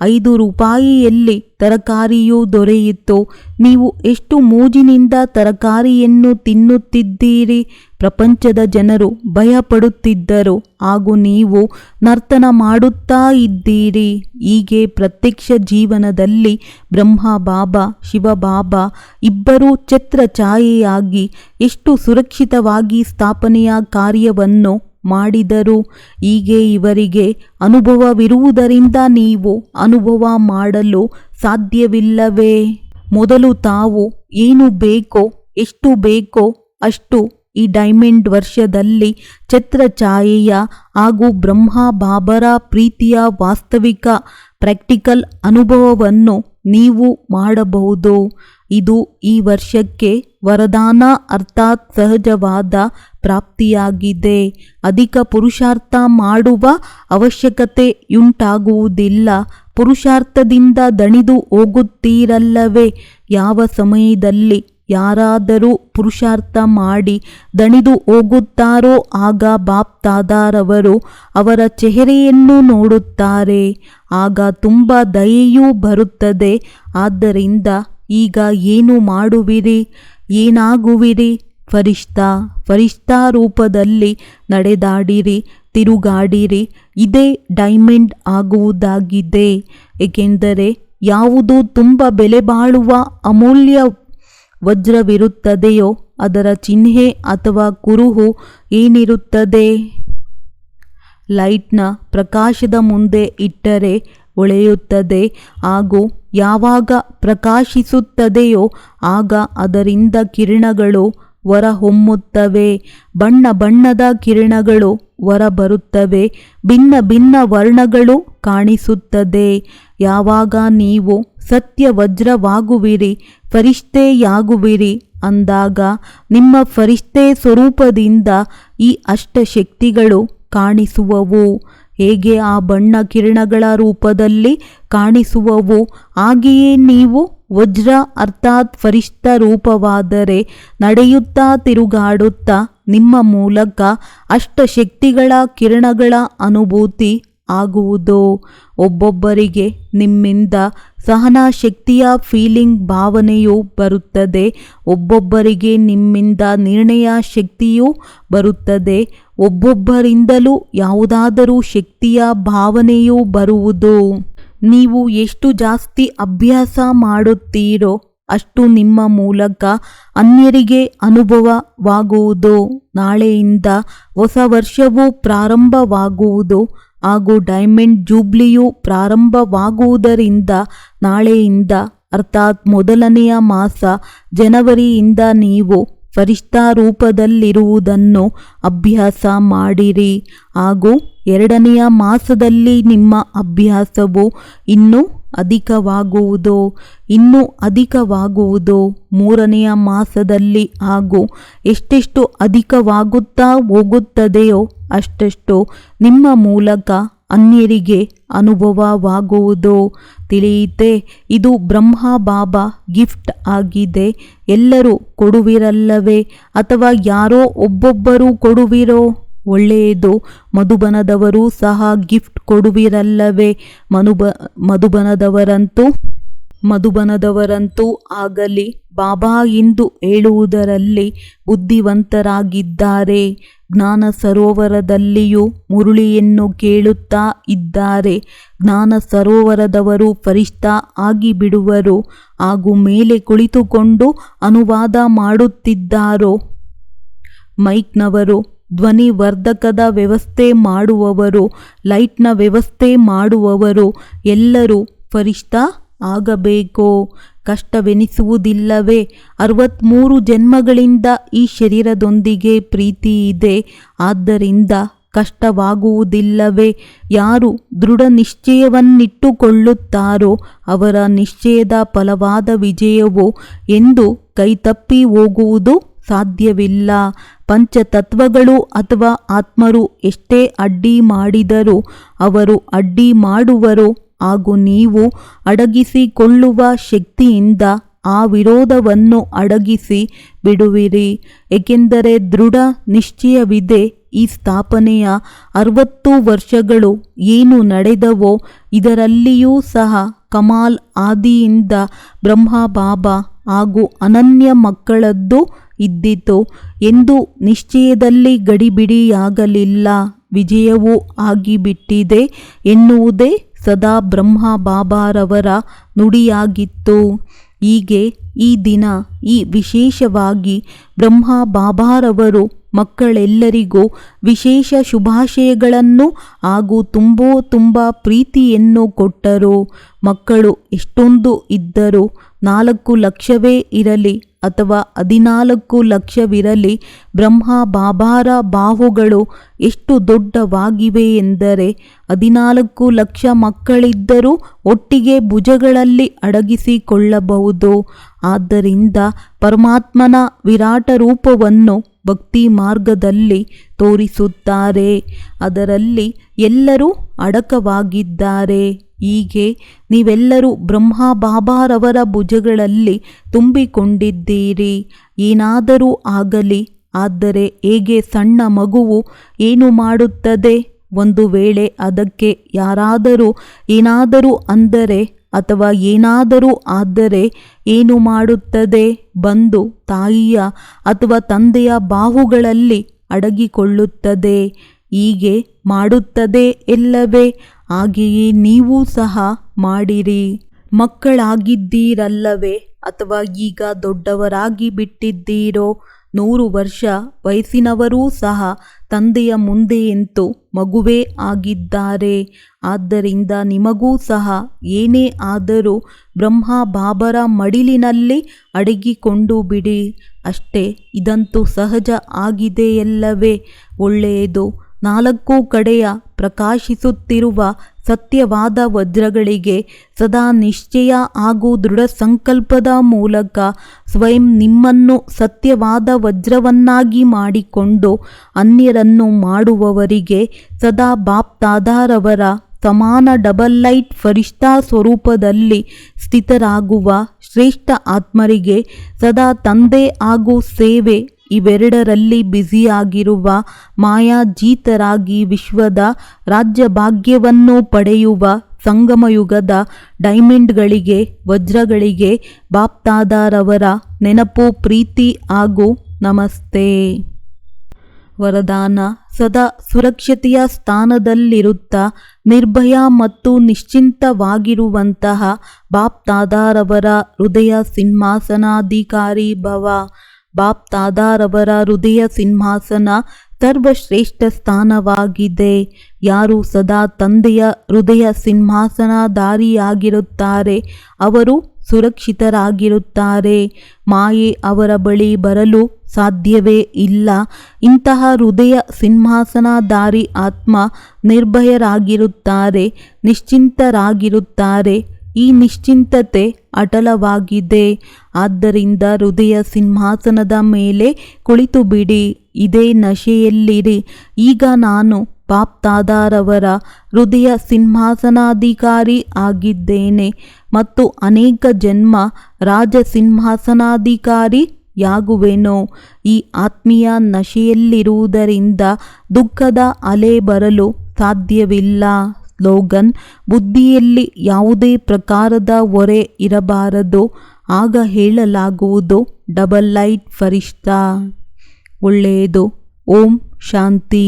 5 ರೂಪಾಯಿಯಲ್ಲಿ ತರಕಾರಿಯೂ ದೊರೆಯಿತು. ನೀವು ಎಷ್ಟು ಮೋಜಿನಿಂದ ತರಕಾರಿಯನ್ನು ತಿನ್ನುತ್ತಿದ್ದೀರಿ. ಪ್ರಪಂಚದ ಜನರು ಭಯಪಡುತ್ತಿದ್ದರು ಹಾಗೂ ನೀವು ನರ್ತನ ಮಾಡುತ್ತಾ ಇದ್ದೀರಿ. ಹೀಗೆ ಪ್ರತ್ಯಕ್ಷ ಜೀವನದಲ್ಲಿ ಬ್ರಹ್ಮ ಬಾಬಾ, ಶಿವಬಾಬಾ ಇಬ್ಬರೂ ಛತ್ರಛಾಯೆಯಾಗಿ ಎಷ್ಟು ಸುರಕ್ಷಿತವಾಗಿ ಸ್ಥಾಪನೆಯ ಕಾರ್ಯವನ್ನು ಮಾಡಿದರು. ಹೀಗೆ ಇವರಿಗೆ ಅನುಭವವಿರುವುದರಿಂದ ನೀವು ಅನುಭವ ಮಾಡಲು ಸಾಧ್ಯವಿಲ್ಲವೇ? ಮೊದಲು ತಾವು ಏನು ಬೇಕೋ, ಎಷ್ಟು ಬೇಕೋ ಅಷ್ಟು ಈ ಡೈಮಂಡ್ ವರ್ಷದಲ್ಲಿ ಛತ್ರಛಾಯೆಯ ಹಾಗೂ ಬ್ರಹ್ಮ ಬಾಬರ ಪ್ರೀತಿಯ ವಾಸ್ತವಿಕ ಪ್ರಾಕ್ಟಿಕಲ್ ಅನುಭವವನ್ನು ನೀವು ಮಾಡಬಹುದು. ಇದು ಈ ವರ್ಷಕ್ಕೆ ವರದಾನ ಅರ್ಥಾತ್ ಸಹಜವಾದ ಪ್ರಾಪ್ತಿಯಾಗಿದೆ. ಅಧಿಕ ಪುರುಷಾರ್ಥ ಮಾಡುವ ಅವಶ್ಯಕತೆಯುಂಟಾಗುವುದಿಲ್ಲ. ಪುರುಷಾರ್ಥದಿಂದ ದಣಿದು ಹೋಗುತ್ತೀರಲ್ಲವೇ? ಯಾವ ಸಮಯದಲ್ಲಿ ಯಾರಾದರೂ ಪುರುಷಾರ್ಥ ಮಾಡಿ ದಣಿದು ಹೋಗುತ್ತಾರೋ ಆಗ ಬಾಪ್ ದಾದಾರವರು ಅವರ ಚೆಹರೆಯನ್ನು ನೋಡುತ್ತಾರೆ. ಆಗ ತುಂಬ ದಯೆಯೂ ಬರುತ್ತದೆ. ಆದ್ದರಿಂದ ಈಗ ಏನು ಮಾಡುವಿರಿ, ಏನಾಗುವಿರಿ? ಫರಿಷ್ಠಾ ರೂಪದಲ್ಲಿ ನಡೆದಾಡಿರಿ, ತಿರುಗಾಡಿರಿ. ಇದೇ ಡೈಮಂಡ್ ಆಗುವುದಾಗಿದೆ. ಏಕೆಂದರೆ ಯಾವುದು ತುಂಬ ಬೆಲೆ ಬಾಳುವ ಅಮೂಲ್ಯ ವಜ್ರವಿರುತ್ತದೆಯೋ ಅದರ ಚಿಹ್ನೆ ಅಥವಾ ಕುರುಹು ಏನಿರುತ್ತದೆ? ಲೈಟ್ನ ಪ್ರಕಾಶದ ಮುಂದೆ ಇಟ್ಟರೆ ಹೊಳೆಯುತ್ತದೆ ಹಾಗೂ ಯಾವಾಗ ಪ್ರಕಾಶಿಸುತ್ತದೆಯೋ ಆಗ ಅದರಿಂದ ಕಿರಣಗಳು ಹೊರಹೊಮ್ಮುತ್ತವೆ. ಬಣ್ಣ ಬಣ್ಣದ ಕಿರಣಗಳು ಹೊರಬರುತ್ತವೆ. ಭಿನ್ನ ಭಿನ್ನ ವರ್ಣಗಳು ಕಾಣಿಸುತ್ತದೆ. ಯಾವಾಗ ನೀವು ಸತ್ಯ ವಜ್ರವಾಗುವಿರಿ, ಫರಿಷ್ಠೆಯಾಗುವಿರಿ ಅಂದಾಗ ನಿಮ್ಮ ಫರಿಷ್ಠೆ ಸ್ವರೂಪದಿಂದ ಈ ಅಷ್ಟಶಕ್ತಿಗಳು ಕಾಣಿಸುವವು. ಹೇಗೆ ಆ ಬಣ್ಣ ಕಿರಣಗಳ ರೂಪದಲ್ಲಿ ಕಾಣಿಸುವವು, ಹಾಗೆಯೇ ನೀವು ವಜ್ರ ಅರ್ಥಾತ್ ಫರಿಷ್ಠ ರೂಪವಾದರೆ ನಡೆಯುತ್ತಾ ತಿರುಗಾಡುತ್ತಾ ನಿಮ್ಮ ಮೂಲಕ ಅಷ್ಟಶಕ್ತಿಗಳ ಕಿರಣಗಳ ಅನುಭೂತಿ ಆಗುವುದು. ಒಬ್ಬೊಬ್ಬರಿಗೆ ನಿಮ್ಮಿಂದ ಸಹನಾ ಶಕ್ತಿಯ ಫೀಲಿಂಗ್ ಭಾವನೆಯೂ ಬರುತ್ತದೆ. ಒಬ್ಬೊಬ್ಬರಿಗೆ ನಿಮ್ಮಿಂದ ನಿರ್ಣಯ ಶಕ್ತಿಯೂ ಬರುತ್ತದೆ. ಒಬ್ಬೊಬ್ಬರಿಂದಲೂ ಯಾವುದಾದರೂ ಶಕ್ತಿಯ ಭಾವನೆಯೂ ಬರುವುದು. ನೀವು ಎಷ್ಟು ಜಾಸ್ತಿ ಅಭ್ಯಾಸ ಮಾಡುತ್ತೀರೋ ಅಷ್ಟು ನಿಮ್ಮ ಮೂಲಕ ಅನ್ಯರಿಗೆ ಅನುಭವವಾಗುವುದು. ನಾಳೆಯಿಂದ ಹೊಸ ವರ್ಷವೂ ಪ್ರಾರಂಭವಾಗುವುದು ಹಾಗೂ ಡೈಮಂಡ್ ಜೂಬ್ಲಿಯು ಪ್ರಾರಂಭವಾಗುವುದರಿಂದ ನಾಳೆಯಿಂದ ಅರ್ಥಾತ್ ಮೊದಲನೆಯ ಮಾಸ ಜನವರಿಯಿಂದ ನೀವು ಫರಿಷ್ಠಾ ರೂಪದಲ್ಲಿರುವುದನ್ನು ಅಭ್ಯಾಸ ಮಾಡಿರಿ ಹಾಗೂ ಎರಡನೆಯ ಮಾಸದಲ್ಲಿ ನಿಮ್ಮ ಅಭ್ಯಾಸವು ಇನ್ನೂ ಅಧಿಕವಾಗುವುದು. ಮೂರನೆಯ ಮಾಸದಲ್ಲಿ ಹಾಗೂ ಎಷ್ಟೆಷ್ಟು ಅಧಿಕವಾಗುತ್ತಾ ಹೋಗುತ್ತದೆಯೋ ಅಷ್ಟಷ್ಟು ನಿಮ್ಮ ಮೂಲಕ ಅನ್ಯರಿಗೆ ಅನುಭವವಾಗುವುದು. ತಿಳಿಯಿತೆ? ಇದು ಬ್ರಹ್ಮ ಬಾಬಾ ಗಿಫ್ಟ್ ಆಗಿದೆ. ಎಲ್ಲರೂ ಕೊಡುವಿರಲ್ಲವೇ ಅಥವಾ ಯಾರೋ ಒಬ್ಬೊಬ್ಬರು ಕೊಡುವಿರೋ? ಒಳ್ಳೆಯದು. ಮಧುಬನದವರು ಸಹ ಗಿಫ್ಟ್ ಕೊಡುವಿರಲ್ಲವೇ? ಮಧುಬನದವರಂತೂ ಆಗಲಿ ಬಾಬಾ ಎಂದು ಹೇಳುವುದರಲ್ಲಿ ಬುದ್ಧಿವಂತರಾಗಿದ್ದಾರೆ. ಜ್ಞಾನ ಸರೋವರದಲ್ಲಿಯೂ ಮುರುಳಿಯನ್ನು ಕೇಳುತ್ತಾ ಇದ್ದಾರೆ. ಜ್ಞಾನ ಸರೋವರದವರು ಫರಿಷ್ಠಾ ಆಗಿಬಿಡುವರು ಹಾಗೂ ಮೇಲೆ ಕುಳಿತುಕೊಂಡು ಅನುವಾದ ಮಾಡುತ್ತಿದ್ದಾರೋ, ಮೈಕ್ನವರು, ಧ್ವನಿವರ್ಧಕದ ವ್ಯವಸ್ಥೆ ಮಾಡುವವರು, ಲೈಟ್ನ ವ್ಯವಸ್ಥೆ ಮಾಡುವವರು ಎಲ್ಲರೂ ಫರಿಷ್ಠಾ ಆಗಬೇಕೋ? ಕಷ್ಟವೆನಿಸುವುದಿಲ್ಲವೇ? 63 ಜನ್ಮಗಳಿಂದ ಈ ಶರೀರದೊಂದಿಗೆ ಪ್ರೀತಿ ಇದೆ. ಆದ್ದರಿಂದ ಕಷ್ಟವಾಗುವುದಿಲ್ಲವೇ? ಯಾರು ದೃಢ ನಿಶ್ಚಯವನ್ನಿಟ್ಟುಕೊಳ್ಳುತ್ತಾರೋ ಅವರ ನಿಶ್ಚಯದ ಫಲವಾದ ವಿಜಯವು ಎಂದು ಕೈತಪ್ಪಿ ಹೋಗುವುದು ಸಾಧ್ಯವಿಲ್ಲ. ಪಂಚತತ್ವಗಳು ಅಥವಾ ಆತ್ಮರು ಎಷ್ಟೇ ಅಡ್ಡಿ ಮಾಡಿದರೂ ಅವರು ಅಡ್ಡಿ ಮಾಡುವರು ಹಾಗೂ ನೀವು ಅಡಗಿಸಿಕೊಳ್ಳುವ ಶಕ್ತಿಯಿಂದ ಆ ವಿರೋಧವನ್ನು ಅಡಗಿಸಿ ಬಿಡುವಿರಿ. ಏಕೆಂದರೆ ದೃಢ ನಿಶ್ಚಯವಿದೆ. ಈ ಸ್ಥಾಪನೆಯ 60 ವರ್ಷಗಳು ಏನು ನಡೆದವೋ ಇದರಲ್ಲಿಯೂ ಸಹ ಕಮಾಲ್ ಆದಿಯಿಂದ ಬ್ರಹ್ಮ ಬಾಬಾ ಹಾಗೂ ಅನನ್ಯ ಮಕ್ಕಳದ್ದು ಇದ್ದಿತು ಎಂದು ನಿಶ್ಚಯದಲ್ಲಿ ಗಡಿಬಿಡಿಯಾಗಲಿಲ್ಲ. ವಿಜಯವೂ ಆಗಿಬಿಟ್ಟಿದೆ ಎನ್ನುವುದೇ ಸದಾ ಬ್ರಹ್ಮ ಬಾಬಾರವರ ನುಡಿಯಾಗಿತ್ತು. ಹೀಗೆ ಈ ದಿನ ವಿಶೇಷವಾಗಿ ಬ್ರಹ್ಮ ಬಾಬಾರವರು ಮಕ್ಕಳೆಲ್ಲರಿಗೂ ವಿಶೇಷ ಶುಭಾಶಯಗಳನ್ನು ಹಾಗೂ ತುಂಬ ಪ್ರೀತಿಯನ್ನು ಕೊಟ್ಟರು. ಮಕ್ಕಳು ಎಷ್ಟೊಂದು ಇದ್ದರೂ 4 ಲಕ್ಷವೇ ಇರಲಿ ಅಥವಾ 14 ಲಕ್ಷವಿರಲಿ, ಬ್ರಹ್ಮ ಬಾಬಾರ ಬಾಹುಗಳು ಎಷ್ಟು ದೊಡ್ಡವಾಗಿವೆ ಎಂದರೆ 14 ಲಕ್ಷ ಮಕ್ಕಳಿದ್ದರೂ ಒಟ್ಟಿಗೆ ಭುಜಗಳಲ್ಲಿ ಅಡಗಿಸಿಕೊಳ್ಳಬಹುದು. ಆದ್ದರಿಂದ ಪರಮಾತ್ಮನ ವಿರಾಟ ರೂಪವನ್ನು ಭಕ್ತಿ ಮಾರ್ಗದಲ್ಲಿ ತೋರಿಸುತ್ತಾರೆ. ಅದರಲ್ಲಿ ಎಲ್ಲರೂ ಅಡಕವಾಗಿದ್ದಾರೆ. ಹೀಗೆ ನೀವೆಲ್ಲರೂ ಬ್ರಹ್ಮ ಬಾಬಾರವರ ಭುಜಗಳಲ್ಲಿ ತುಂಬಿಕೊಂಡಿದ್ದೀರಿ. ಏನಾದರೂ ಆಗಲಿ, ಆದರೆ ಹೇಗೆ ಸಣ್ಣ ಮಗುವು ಏನು ಮಾಡುತ್ತದೆ? ಒಂದು ವೇಳೆ ಅದಕ್ಕೆ ಯಾರಾದರೂ ಏನಾದರೂ ಅಂದರೆ ಅಥವಾ ಏನಾದರೂ ಆದರೆ ಏನು ಮಾಡುತ್ತದೆ? ಬಂದು ತಾಯಿಯ ಅಥವಾ ತಂದೆಯ ಬಾಹುಗಳಲ್ಲಿ ಅಡಗಿಕೊಳ್ಳುತ್ತದೆ. ಹೀಗೆ ಮಾಡುತ್ತದೆ ಎಲ್ಲವೇ? ಹಾಗೆಯೇ ನೀವು ಸಹ ಮಾಡಿರಿ. ಮಕ್ಕಳಾಗಿದ್ದೀರಲ್ಲವೇ? ಅಥವಾ ಈಗ ದೊಡ್ಡವರಾಗಿ ಬಿಟ್ಟಿದ್ದೀರೋ? 100 ವರ್ಷ ವಯಸ್ಸಿನವರೂ ಸಹ ತಂದೆಯ ಮುಂದೆಯಂತೂ ಮಗುವೇ ಆಗಿದ್ದಾರೆ. ಆದ್ದರಿಂದ ನಿಮಗೂ ಸಹ ಏನೇ ಆದರೂ ಬ್ರಹ್ಮ ಬಾಬರ ಮಡಿಲಿನಲ್ಲಿ ಅಡಗಿಕೊಂಡು ಬಿಡಿ ಅಷ್ಟೇ. ಇದಂತೂ ಸಹಜ ಆಗಿದೆಯಲ್ಲವೇ? ಒಳ್ಳೆಯದು. 4 ಕಡೆಯ ಪ್ರಕಾಶಿಸುತ್ತಿರುವ ಸತ್ಯವಾದ ವಜ್ರಗಳಿಗೆ ಸದಾ ನಿಶ್ಚಯ ಹಾಗೂ ದೃಢ ಸಂಕಲ್ಪದ ಮೂಲಕ ಸ್ವಯಂ ನಿಮ್ಮನ್ನು ಸತ್ಯವಾದ ವಜ್ರವನ್ನಾಗಿ ಮಾಡಿಕೊಂಡು ಅನ್ಯರನ್ನು ಮಾಡುವವರಿಗೆ ಸದಾ ಬಾಪ್ ದಾದಾರವರ ಸಮಾನ ಡಬಲ್ ಲೈಟ್ ಫರಿಷ್ಠಾ ಸ್ವರೂಪದಲ್ಲಿ ಸ್ಥಿತರಾಗುವ ಶ್ರೇಷ್ಠ ಆತ್ಮರಿಗೆ ಸದಾ ತಂದೆ ಹಾಗೂ ಸೇವೆ ಇವೆರಡರಲ್ಲಿ ಬ್ಯುಸಿಯಾಗಿರುವ ಮಾಯಾಜೀತರಾಗಿ ವಿಶ್ವದ ರಾಜ್ಯಭಾಗ್ಯವನ್ನು ಪಡೆಯುವ ಸಂಗಮಯುಗದ ಡೈಮಂಡ್ಗಳಿಗೆ ವಜ್ರಗಳಿಗೆ ಬಾಪ್ ದಾದಾರವರ ನೆನಪು, ಪ್ರೀತಿ ಹಾಗೂ ನಮಸ್ತೆ. ವರದಾನ: ಸದಾ ಸುರಕ್ಷತೆಯ ಸ್ಥಾನದಲ್ಲಿರುತ್ತಾ ನಿರ್ಭಯ ಮತ್ತು ನಿಶ್ಚಿಂತವಾಗಿರುವಂತಹ ಬಾಪ್ ದಾದಾರವರ ಹೃದಯ ಸಿಂಹಾಸನಾಧಿಕಾರಿ ಭವ. ಬಾಪ್ ದಾದಾರವರ ಹೃದಯ ಸಿಂಹಾಸನ ಸರ್ವಶ್ರೇಷ್ಠ ಸ್ಥಾನವಾಗಿದೆ. ಯಾರು ಸದಾ ತಂದೆಯ ಹೃದಯ ಸಿಂಹಾಸನಧಾರಿಯಾಗಿರುತ್ತಾರೆ ಅವರು ಸುರಕ್ಷಿತರಾಗಿರುತ್ತಾರೆ. ಮಾಯೆ ಅವರ ಬಳಿ ಬರಲು ಸಾಧ್ಯವೇ ಇಲ್ಲ. ಇಂತಹ ಹೃದಯ ಸಿಂಹಾಸನಧಾರಿ ಆತ್ಮ ನಿರ್ಭಯರಾಗಿರುತ್ತಾರೆ, ನಿಶ್ಚಿಂತರಾಗಿರುತ್ತಾರೆ. ಈ ನಿಶ್ಚಿಂತತೆ ಅಟಲವಾಗಿದೆ. ಆದ್ದರಿಂದ ಹೃದಯ ಸಿಂಹಾಸನದ ಮೇಲೆ ಕುಳಿತು ಬಿಡಿ. ಇದೇ ನಶೆಯಲ್ಲಿರಿ. ಈಗ ನಾನು ಬಾಪ್ ದಾದಾರವರ ಹೃದಯ ಸಿಂಹಾಸನಾಧಿಕಾರಿ ಆಗಿದ್ದೇನೆ ಮತ್ತು ಅನೇಕ ಜನ್ಮ ರಾಜ ಸಿಂಹಾಸನಾಧಿಕಾರಿಯಾಗುವೆನು. ಈ ಆತ್ಮೀಯ ನಶೆಯಲ್ಲಿರುವುದರಿಂದ ದುಃಖದ ಅಲೆ ಬರಲು ಸಾಧ್ಯವಿಲ್ಲ. ಸ್ಲೋಗನ್: ಬುದ್ಧಿಯಲ್ಲಿ ಯಾವುದೇ ಪ್ರಕಾರದ ಹೊರೆ ಇರಬಾರದು. ಆಗ ಹೇಳಲಾಗುವುದು ಡಬಲ್ ಲೈಟ್ ಫರಿಷ್ಠಾ. ಒಳ್ಳೆಯದು. ಓಂ ಶಾಂತಿ.